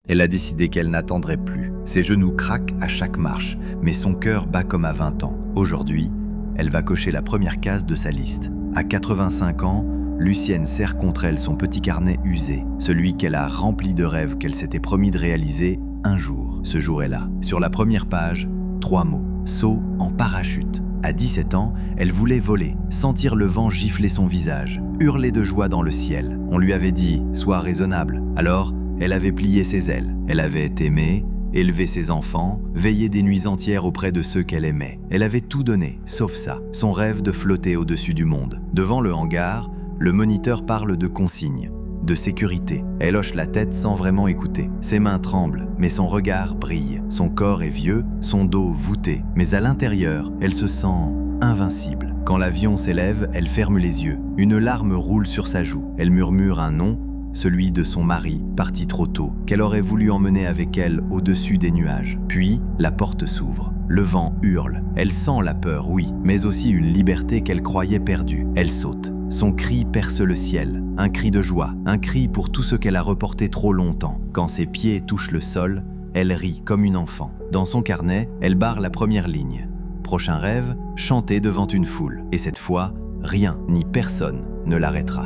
Elle a décidé qu'elle n'attendrait plus. Ses genoux craquent à chaque marche, mais son cœur bat comme à 20 ans. Aujourd'hui, elle va cocher la première case de sa liste. À 85 ans, Lucienne serre contre elle son petit carnet usé, celui qu'elle a rempli de rêves qu'elle s'était promis de réaliser un jour. Ce jour est là. Sur la première page, 3 mots. Saut en parachute. À 17 ans, elle voulait voler, sentir le vent gifler son visage, hurler de joie dans le ciel. On lui avait dit « Sois raisonnable ». Alors, elle avait plié ses ailes. Elle avait aimé, élevé ses enfants, veillé des nuits entières auprès de ceux qu'elle aimait. Elle avait tout donné, sauf ça, son rêve de flotter au-dessus du monde. Devant le hangar, le moniteur parle de consignes, de sécurité. Elle hoche la tête sans vraiment écouter. Ses mains tremblent, mais son regard brille. Son corps est vieux, son dos voûté. Mais à l'intérieur, elle se sent invincible. Quand l'avion s'élève, elle ferme les yeux. Une larme roule sur sa joue. Elle murmure un nom, celui de son mari, parti trop tôt, qu'elle aurait voulu emmener avec elle au-dessus des nuages. Puis, la porte s'ouvre. Le vent hurle. Elle sent la peur, oui, mais aussi une liberté qu'elle croyait perdue. Elle saute. Son cri perce le ciel, un cri de joie, un cri pour tout ce qu'elle a reporté trop longtemps. Quand ses pieds touchent le sol, elle rit comme une enfant. Dans son carnet, elle barre la première ligne. Prochain rêve, chanter devant une foule. Et cette fois, rien ni personne ne l'arrêtera.